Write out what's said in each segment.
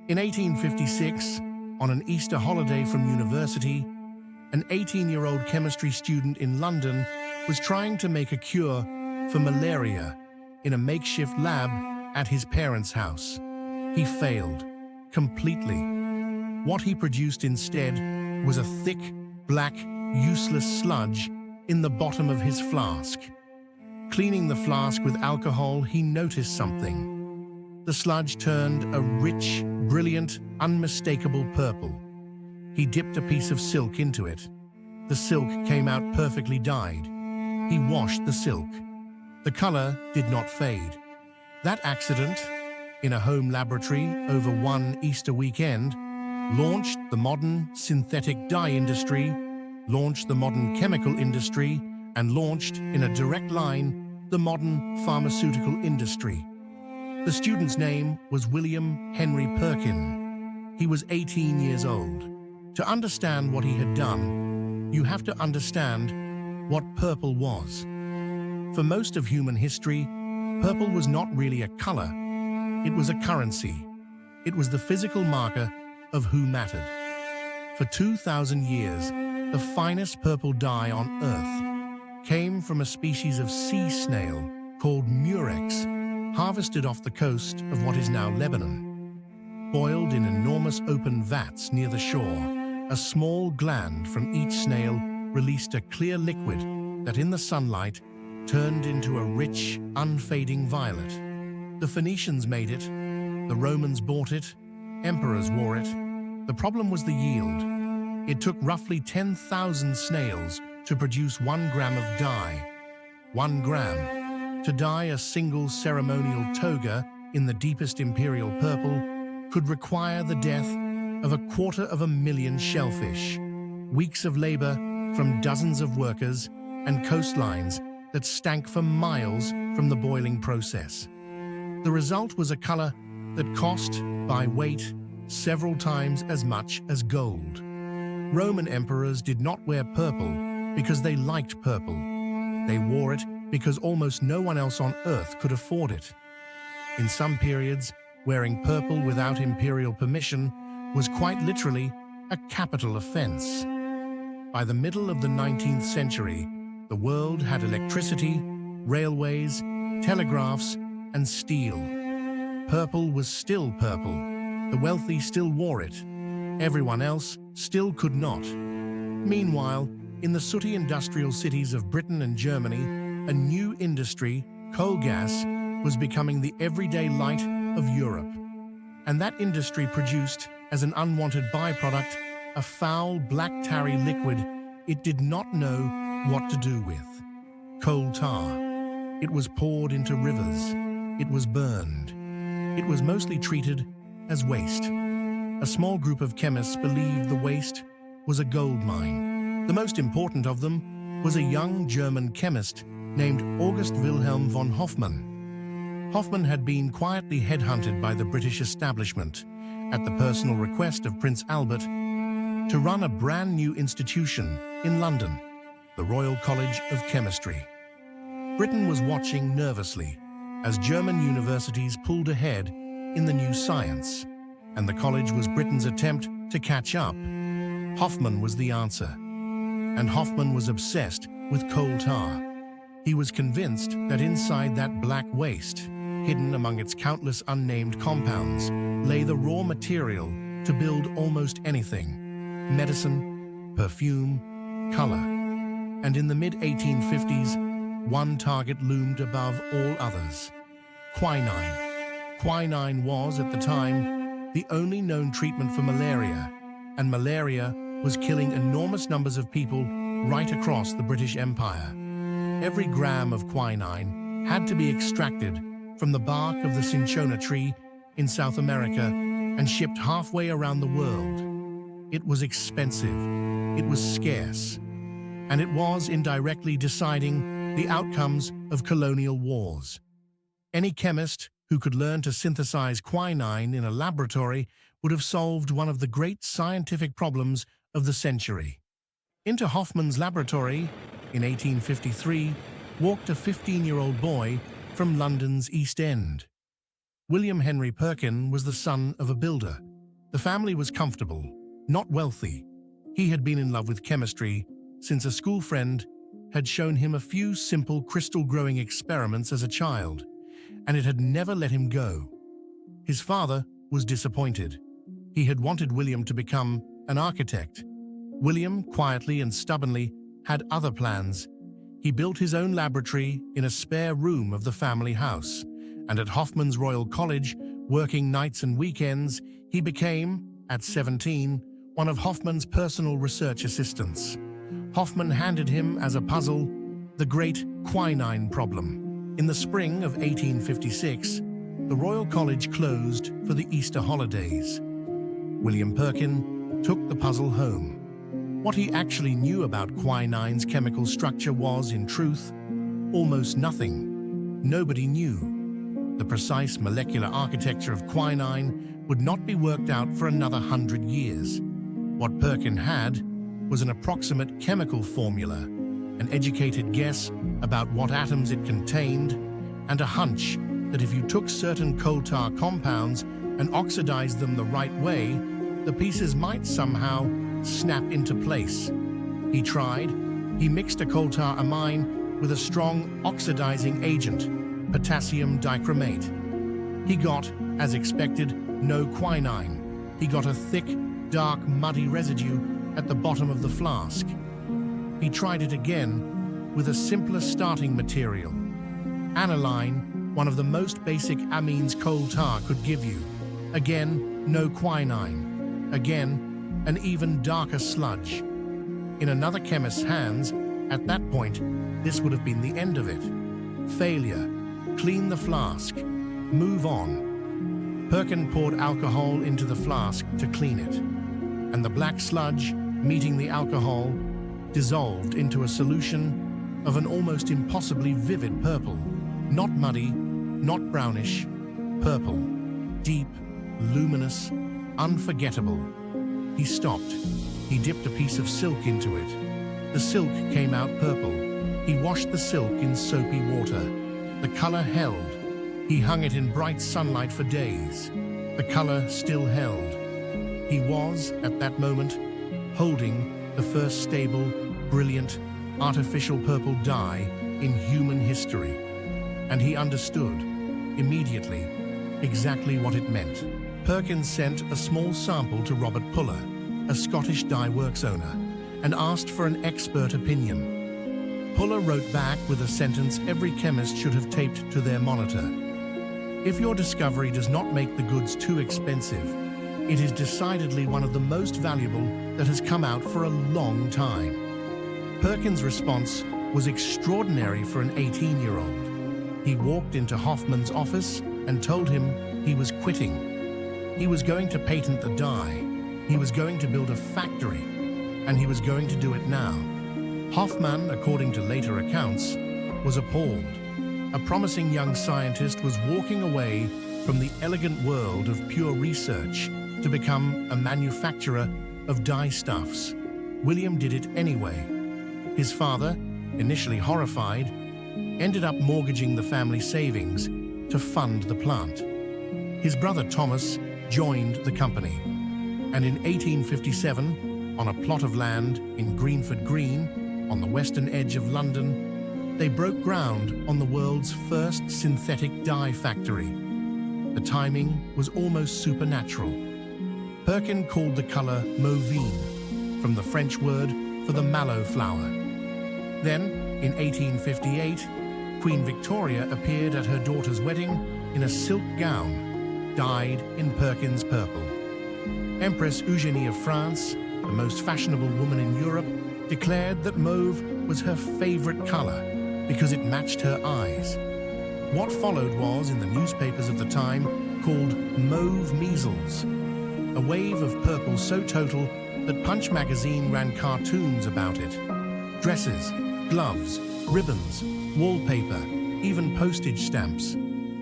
In 1856, on an Easter holiday from university, an 18-year-old chemistry student in London was trying to make a cure for malaria in a makeshift lab at his parents' house. He failed completely. What he produced instead was a thick, black, useless sludge in the bottom of his flask. Cleaning the flask with alcohol, he noticed something. The sludge turned a rich, brilliant, unmistakable purple. He dipped a piece of silk into it. The silk came out perfectly dyed. He washed the silk. The color did not fade. That accident, in a home laboratory over one Easter weekend, launched the modern synthetic dye industry, launched the modern chemical industry, and launched, in a direct line, the modern pharmaceutical industry. The student's name was William Henry Perkin. He was 18 years old. To understand what he had done, you have to understand what purple was. For most of human history, purple was not really a color. It was a currency. It was the physical marker of who mattered. For 2,000 years, the finest purple dye on Earth came from a species of sea snail called Murex, harvested off the coast of what is now Lebanon. Boiled in enormous open vats near the shore, a small gland from each snail released a clear liquid that in the sunlight turned into a rich, unfading violet. The Phoenicians made it, the Romans bought it, emperors wore it. The problem was the yield. It took roughly 10,000 snails to produce 1 gram of dye. 1 gram. To dye a single ceremonial toga in the deepest imperial purple could require the death of 250,000 shellfish, weeks of labor from dozens of workers, and coastlines that stank for miles from the boiling process. The result was a color that cost, by weight, several times as much as gold. Roman emperors did not wear purple because they liked purple. They wore it because almost no one else on Earth could afford it. In some periods, wearing purple without imperial permission was quite literally a capital offense. By the middle of the 19th century, the world had electricity, railways, telegraphs, and steel. Purple was still purple. The wealthy still wore it. Everyone else still could not. Meanwhile, in the sooty industrial cities of Britain and Germany, a new industry, coal gas, was becoming the everyday light of Europe. And that industry produced, as an unwanted byproduct, a foul black tarry liquid it did not know what to do with. Coal tar. It was poured into rivers. It was burned. It was mostly treated as waste. A small group of chemists believed the waste was a gold mine. The most important of them was a young German chemist named August Wilhelm von Hofmann. Hofmann had been quietly headhunted by the British establishment, at the personal request of Prince Albert, to run a brand new institution in London, the Royal College of Chemistry. Britain was watching nervously as German universities pulled ahead in the new science, and the college was Britain's attempt to catch up. Hofmann was the answer, and Hofmann was obsessed with coal tar. He was convinced that inside that black waste, hidden among its countless unnamed compounds, lay the raw material to build almost anything: medicine, perfume, color. And in the mid-1850s, one target loomed above all others: quinine. Quinine was, at the time, the only known treatment for malaria, and malaria was killing enormous numbers of people right across the British Empire. Every gram of quinine had to be extracted from the bark of the cinchona tree in South America and shipped halfway around the world. It was expensive, it was scarce, and it was indirectly deciding the outcomes of colonial wars. Any chemist who could learn to synthesize quinine in a laboratory would have solved one of the great scientific problems of the century. Into Hofmann's laboratory, in 1853, walked a 15-year-old boy from London's East End. William Henry Perkin was the son of a builder. The family was comfortable, not wealthy. He had been in love with chemistry since a school friend had shown him a few simple crystal-growing experiments as a child, and it had never let him go. His father was disappointed. He had wanted William to become an architect. William, quietly and stubbornly, had other plans. He built his own laboratory in a spare room of the family house, and at Hofmann's Royal College, working nights and weekends, he became, at 17, one of Hofmann's personal research assistants. Hofmann handed him as a puzzle the great quinine problem. In the spring of 1856, the Royal College closed for the Easter holidays. William Perkin took the puzzle home. What he actually knew about quinine's chemical structure was, in truth, almost nothing. Nobody knew. The precise molecular architecture of quinine would not be worked out for another 100 years. What Perkin had was an approximate chemical formula, an educated guess about what atoms it contained, and a hunch that if you took certain coal tar compounds and oxidized them the right way, the pieces might somehow snap into place. He tried. He mixed a coal tar amine with a strong oxidizing agent, potassium dichromate. He got, as expected, no quinine. He got a thick, dark, muddy residue at the bottom of the flask. He tried it again with a simpler starting material, aniline, one of the most basic amines coal tar could give you. Again, no quinine. Again, an even darker sludge. In another chemist's hands, at that point, this would have been the end of it. Failure. Clean the flask. Move on. Perkin poured alcohol into the flask to clean it, and the black sludge, meeting the alcohol, dissolved into a solution of an almost impossibly vivid purple. Not muddy, not brownish, purple. Deep, luminous, unforgettable. He stopped. He dipped a piece of silk into it. The silk came out purple. He washed the silk in soapy water. The color held. He hung it in bright sunlight for days. The color still held. He was, at that moment, holding the first stable, brilliant, artificial purple dye in human history. And he understood, immediately, exactly what it meant. Perkin sent a small sample to Robert Puller, a Scottish dye works owner, and asked for an expert opinion. Puller wrote back with a sentence every chemist should have taped to their monitor. If your discovery does not make the goods too expensive, it is decidedly one of the most valuable that has come out for a long time. Perkin's response was extraordinary for an 18-year-old. He walked into Hofmann's office and told him he was quitting. He was going to patent the dye. He was going to build a factory, and he was going to do it now. Hofmann, according to later accounts, was appalled. A promising young scientist was walking away from the elegant world of pure research to become a manufacturer of dyestuffs. William did it anyway. His father, initially horrified, ended up mortgaging the family savings to fund the plant. His brother Thomas joined the company, and in 1857, on a plot of land in Greenford Green, on the western edge of London, they broke ground on the world's first synthetic dye factory. The timing was almost supernatural. Perkin called the color Mauvine, from the French word for the mallow flower. Then, in 1858, Queen Victoria appeared at her daughter's wedding in a silk gown, dyed in Perkin's purple. Empress Eugénie of France, the most fashionable woman in Europe, declared that mauve was her favorite color because it matched her eyes. What followed was, in the newspapers of the time, called mauve measles, a wave of purple so total that Punch magazine ran cartoons about it. Dresses, gloves, ribbons, wallpaper, even postage stamps.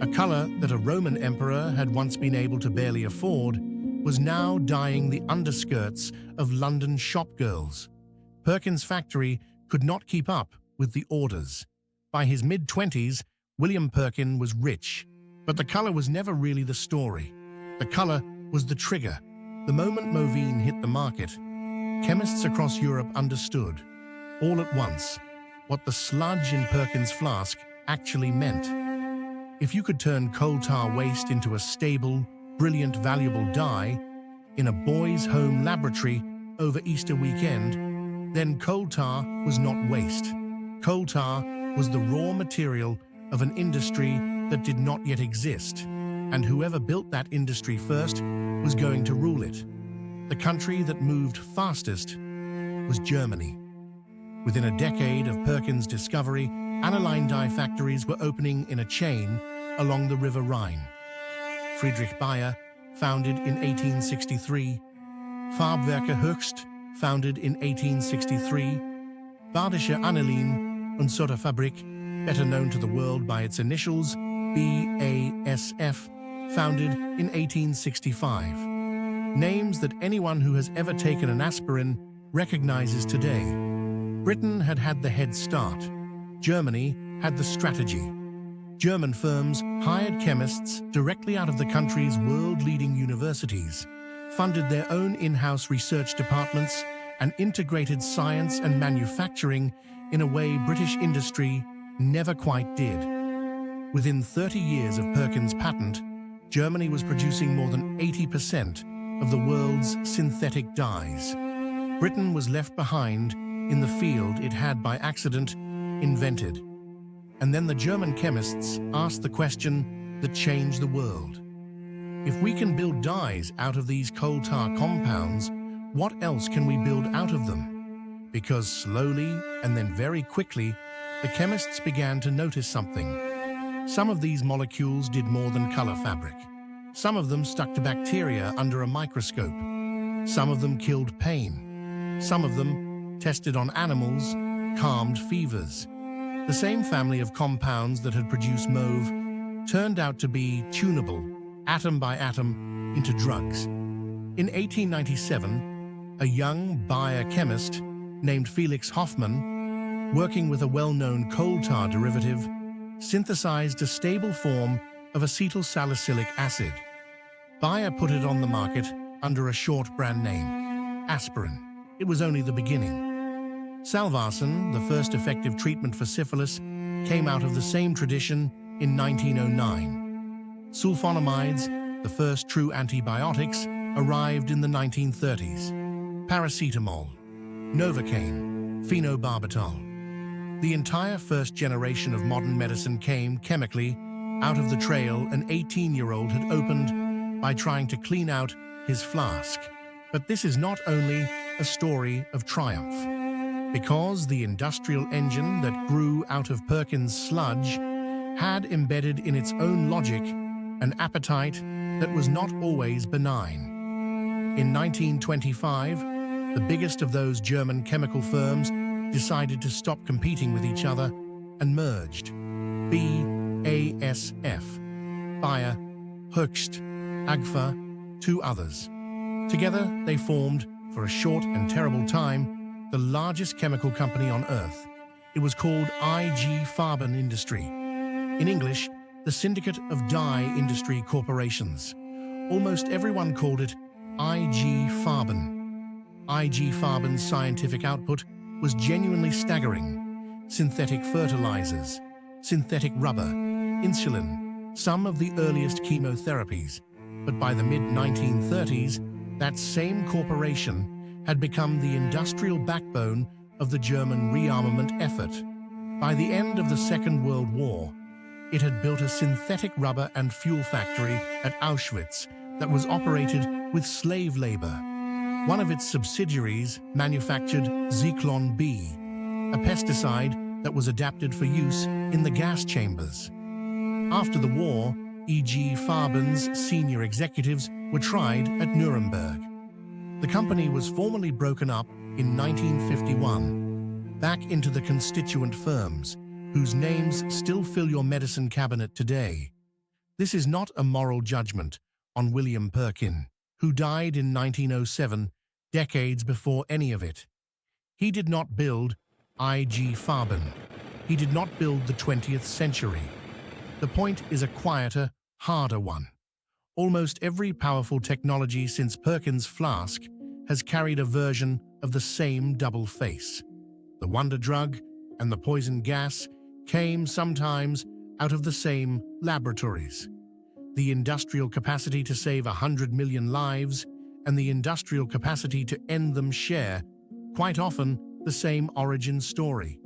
A color that a Roman emperor had once been able to barely afford was now dyeing the underskirts of London shopgirls. Perkin's factory could not keep up with the orders. By his mid-20s, William Perkin was rich, but the color was never really the story. The color was the trigger. The moment Mauve hit the market, chemists across Europe understood, all at once, what the sludge in Perkin's flask actually meant. If you could turn coal tar waste into a stable, brilliant, valuable dye in a boys' home laboratory over Easter weekend, then coal tar was not waste. Coal tar was the raw material of an industry that did not yet exist, and whoever built that industry first was going to rule it. The country that moved fastest was Germany. Within a decade of Perkin's discovery, aniline dye factories were opening in a chain along the river Rhine. Friedrich Bayer, founded in 1863, Farbwerke Hoechst, founded in 1863, Badische Anilin- und Sodafabrik, better known to the world by its initials, BASF, founded in 1865. Names that anyone who has ever taken an aspirin recognizes today. Britain had had the head start. Germany had the strategy. German firms hired chemists directly out of the country's world-leading universities, funded their own in-house research departments, and integrated science and manufacturing in a way British industry never quite did. Within 30 years of Perkin's patent, Germany was producing more than 80% of the world's synthetic dyes. Britain was left behind in the field it had by accident invented. And then the German chemists asked the question that changed the world. If we can build dyes out of these coal tar compounds, what else can we build out of them? Because slowly and then very quickly, the chemists began to notice something. Some of these molecules did more than color fabric. Some of them stuck to bacteria under a microscope. Some of them killed pain. Some of them, tested on animals, calmed fevers. The same family of compounds that had produced mauve turned out to be tunable, atom by atom, into drugs. In 1897, a young biochemist named Felix Hofmann, working with a well-known coal tar derivative, synthesized a stable form of acetyl-salicylic acid. Bayer put it on the market under a short brand name, aspirin. It was only the beginning. Salvarsan, the first effective treatment for syphilis, came out of the same tradition in 1909. Sulfonamides, the first true antibiotics, arrived in the 1930s. Paracetamol, Novocaine, phenobarbital. The entire first generation of modern medicine came, chemically, out of the trail an 18-year-old had opened by trying to clean out his flask. But this is not only a story of triumph. Because the industrial engine that grew out of Perkin's sludge had embedded in its own logic an appetite that was not always benign. In 1925, the biggest of those German chemical firms decided to stop competing with each other and merged. BASF, Bayer, Hoechst, Agfa, two others. Together, they formed, for a short and terrible time, the largest chemical company on Earth. It was called IG Farben Industry. In English, the Syndicate of Dye Industry Corporations. Almost everyone called it IG Farben. IG Farben's scientific output was genuinely staggering. Synthetic fertilizers, synthetic rubber, insulin, some of the earliest chemotherapies. But by the mid-1930s, that same corporation had become the industrial backbone of the German rearmament effort. By the end of the Second World War, it had built a synthetic rubber and fuel factory at Auschwitz that was operated with slave labor. One of its subsidiaries manufactured Zyklon B, a pesticide that was adapted for use in the gas chambers. After the war, E.G. Farben's senior executives were tried at Nuremberg. The company was formally broken up in 1951, back into the constituent firms, whose names still fill your medicine cabinet today. This is not a moral judgment on William Perkin, who died in 1907, decades before any of it. He did not build IG Farben. He did not build the 20th century. The point is a quieter, harder one. Almost every powerful technology since Perkin's flask has carried a version of the same double face. The wonder drug and the poison gas came sometimes out of the same laboratories. The industrial capacity to save 100 million lives and the industrial capacity to end them share, quite often, the same origin story.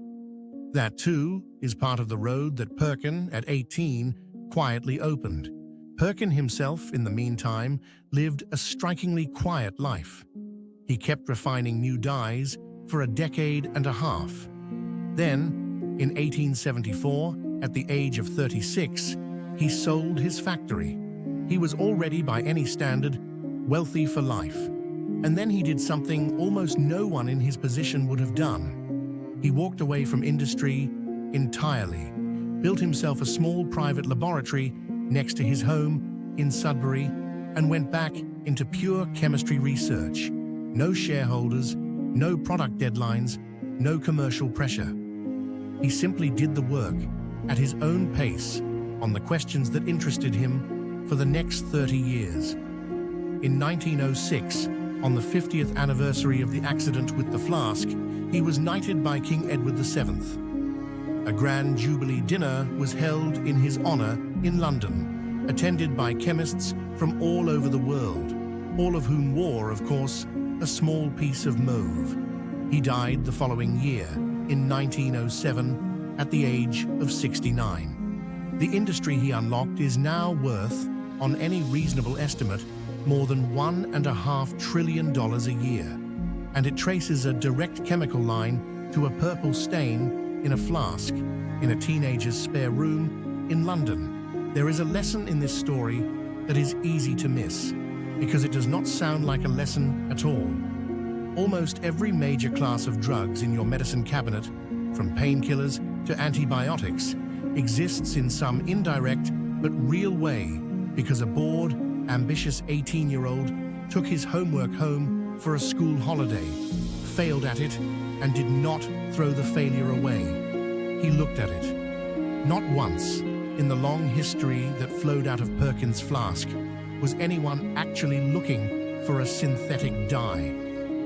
That, too, is part of the road that Perkin, at 18, quietly opened. Perkin himself, in the meantime, lived a strikingly quiet life. He kept refining new dyes for a decade and a half. Then, in 1874, at the age of 36, he sold his factory. He was already, by any standard, wealthy for life. And then he did something almost no one in his position would have done. He walked away from industry entirely, built himself a small private laboratory next to his home in Sudbury, and went back into pure chemistry research. No shareholders, no product deadlines, no commercial pressure. He simply did the work at his own pace on the questions that interested him for the next 30 years. In 1906, on the 50th anniversary of the accident with the flask, he was knighted by King Edward VII. A grand jubilee dinner was held in his honor in London, attended by chemists from all over the world, all of whom wore, of course, a small piece of mauve. He died the following year, in 1907, at the age of 69. The industry he unlocked is now worth, on any reasonable estimate, more than $1.5 trillion a year, and it traces a direct chemical line to a purple stain in a flask in a teenager's spare room in London. There is a lesson in this story that is easy to miss, because it does not sound like a lesson at all. Almost every major class of drugs in your medicine cabinet, from painkillers to antibiotics, exists in some indirect but real way because a bored, ambitious 18-year-old took his homework home for a school holiday, failed at it, and did not throw the failure away. He looked at it. Not once, in the long history that flowed out of Perkin's flask, was anyone actually looking for a synthetic dye.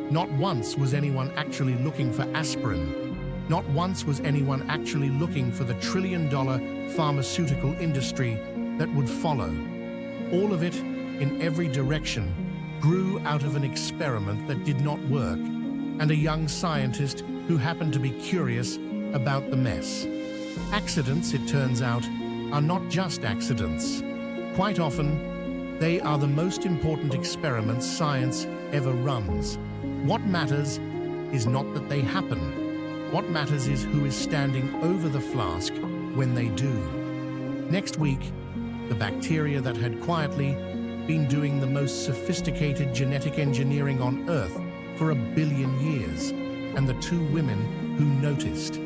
Not once was anyone actually looking for aspirin. Not once was anyone actually looking for the trillion-dollar pharmaceutical industry that would follow. All of it, in every direction, grew out of an experiment that did not work, and a young scientist who happened to be curious about the mess. Accidents, it turns out, are not just accidents. Quite often, they are the most important experiments science ever runs. What matters is not that they happen. What matters is who is standing over the flask when they do. Next week, the bacteria that had quietly been doing the most sophisticated genetic engineering on Earth for 1 billion years, and the two women who noticed.